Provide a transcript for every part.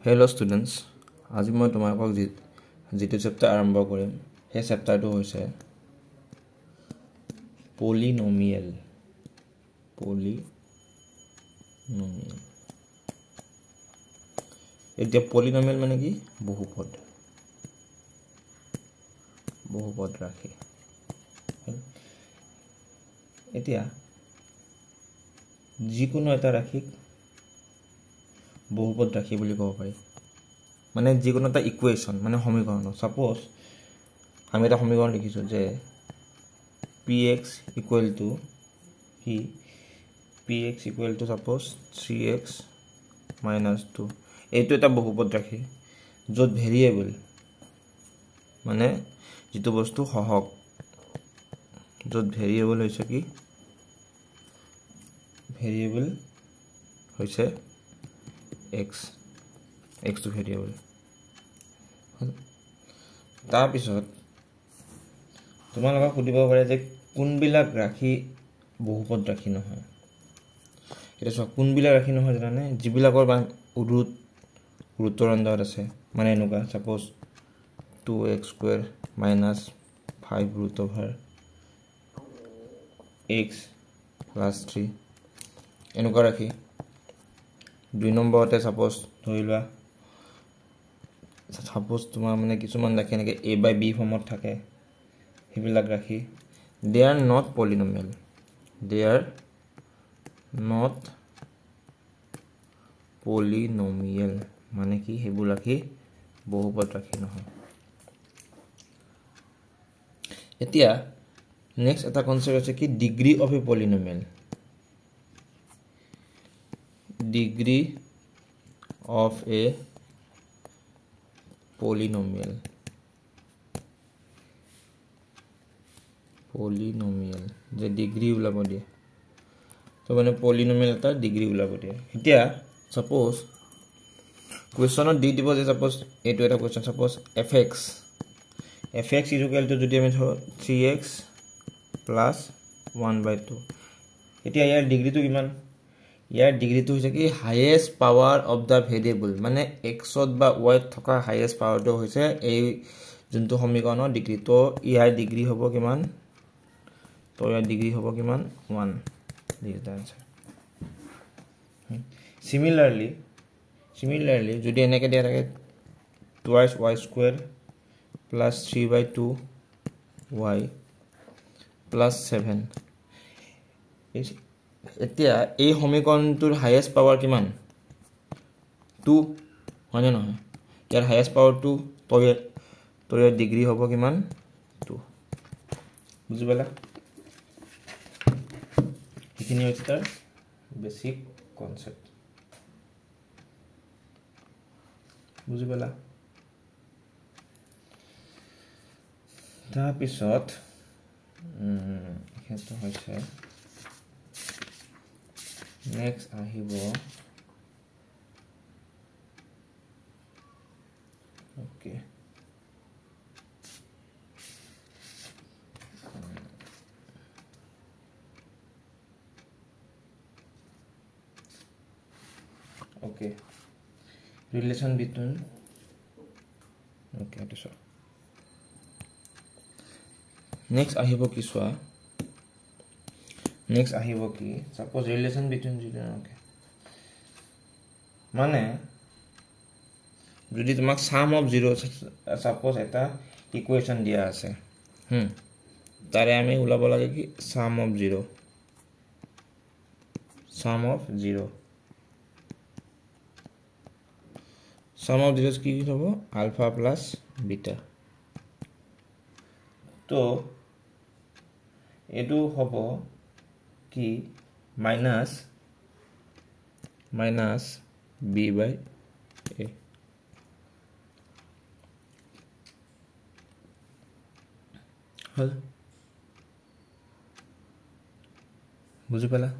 Hello students, আজি মই তোমালোকক যেটো চেপ্টাৰ আৰম্ভ কৰিম সেই চেপ্টাৰটো হৈছে পলিনোমিয়েল এতিয়া পলিনোমিয়েল মানে কি বহুপদ ৰাশি এতিয়া যিকোনো এটা ৰাশিক বহুপদ ৰাশি বুলি ক'ব পাৰি মানে যিকোনো এটা ইকুৱেশ্যন মানে সমীকৰণ সাপোজ আমি এটা সমীকৰণ লিখিছো যে px equal to suppose 3x minus 2 এইটো এটা বহুপদ ৰাশি য'ত ভেৰিয়েবল মানে যেটো বস্তু সহগ য'ত ভেৰিয়েবল হৈছে কি ভেৰিয়েবল হৈছে x to ভেৰিয়েবল তাৰ পিছত তোমালোকক সুধিব পাৰে যে কোনবিলাক ৰাশি বহুপদ ৰাশি নহয় এটা সব কোনবিলাক ৰাশি নহয় জানে যিবিলাকৰ ৰুটৰ আন্দাৰত আছে মানে এনেকুৱা suppose 2x² minus 5 root over x plus 3 এনেকুৱা ৰাশি দুই নম্বৰতে সাপোজ ধৰিলা সাপোজ তোমাৰ মানে কিছুমান ৰাশি এনেকে a by b ফৰ্মত থাকে হিবিলাক ৰাশি they are not polynomial মানে কি হেবুল ৰাশি বহুপদ ৰাশি নহয় এতিয়া নেক্সট এটা কনসেপ্ট আছে কি degree of a polynomial degree of a polynomial যে ডিগ্ৰী উলাব দিয়ে তো মানে পলিনোমিয়েল এটা ডিগ্ৰী উলাব দিয়ে এতিয়া সাপোজ কোৱেশ্চনত দি দিব যে সাপোজ এটো এটা question suppose fx equal to যদি আমি ধৰ 3x plus 1/2 এতিয়া ইয়াৰ ডিগ্ৰীটো কিমান ইয়াৰ ডিগ্ৰীটো হৈছে কি highest power of the variable মানে x বা y থকা হাইয়েস্ট পাৱাৰটো হৈছে এই যোনটো সমীকৰণৰ ডিগ্ৰী তো ইয়াৰ ডিগ্ৰী হ'ব কিমান 1 this is the answer similarly যদি এনেকে দিয়া থাকে twice y² plus 3/2y plus 7 এতিয়া এই সমীকৰণটোৰ হাইয়েস্ট পাৱাৰ কিমান 2 হয় নহয় ইয়াৰ হাইয়েস্ট পাৱাৰ 2 তো ইয়াৰ ডিগ্ৰী হ'ব কিমান 2 বুজিবলা এইখিনি হৈছে বেসিক কনসেপ্ট বুজিবলা তাৰ পিছত হেতু হৈছে নেক্সট আহিব okay relation between to so next আহিব কি সোয়া next আহিব কি suppose relation between মানে যদি তোমাক sum of zero suppose এটা ইকুয়েশন দিয়া আছে তারে আমি উলাব লাগে কি sum of zero sum of zeros কি হ'ব alpha plus beta তো এটো হ'ব কি minus b by a হল বুজি পালা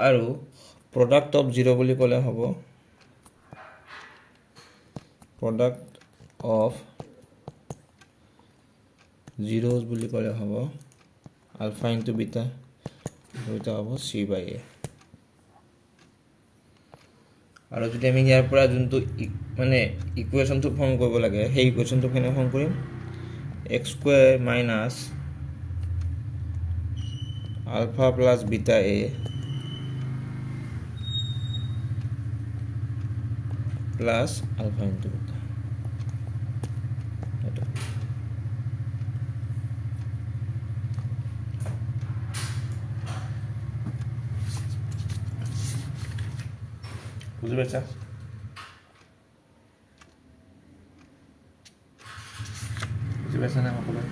আৰু product of 0 বুলি ক'লে হ'ব product of zeros বুলি ক'লে হ'ব alpha into beta হ'ব c by a আৰু যদি আমি ইয়াৰ পৰা যোনটো মানে ইকুৱেশ্যনটো ফৰ্ম কৰিব লাগে সেই ইকুৱেশ্যনটো কেনে ফৰ্ম কৰিম x square minus alpha plus beta a plus alpha into beta এটা বুঝি পাইছা না সকলোৱে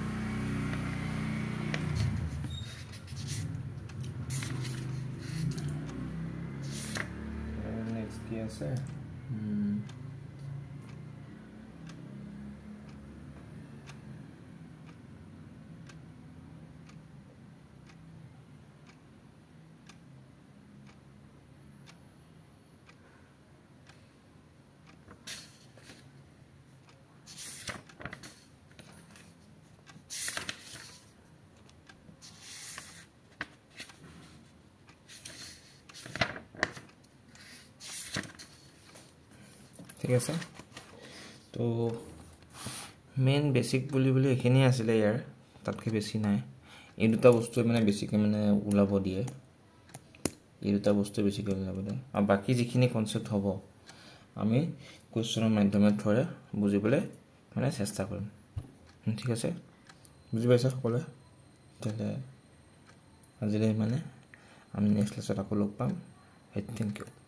নেক্সট কি আছে ঠিক আছে তো মেইন বেসিক বুলি এখিনি আছিল ইয়াৰ তাতকৈ বেছি নাই এই দুটা বস্তু মানে বেছিকৈ মানে উলাব দিয়ে এই দুটা বস্তু বেছিকৈ উলাব দিয়ে আৰু বাকি যিখিনি কনসেপ্ট হ'ব আমি কোৱেশ্চনৰ মাধ্যমে থৰে বুজিবলৈ মানে চেষ্টা কৰিম ঠিক আছে বুজি পাইছা সকলোৱে তেলে আজিলৈ মানে আমি নেক্সট ক্লাছত আকৌ লগ পাম থ্যাংক ইউ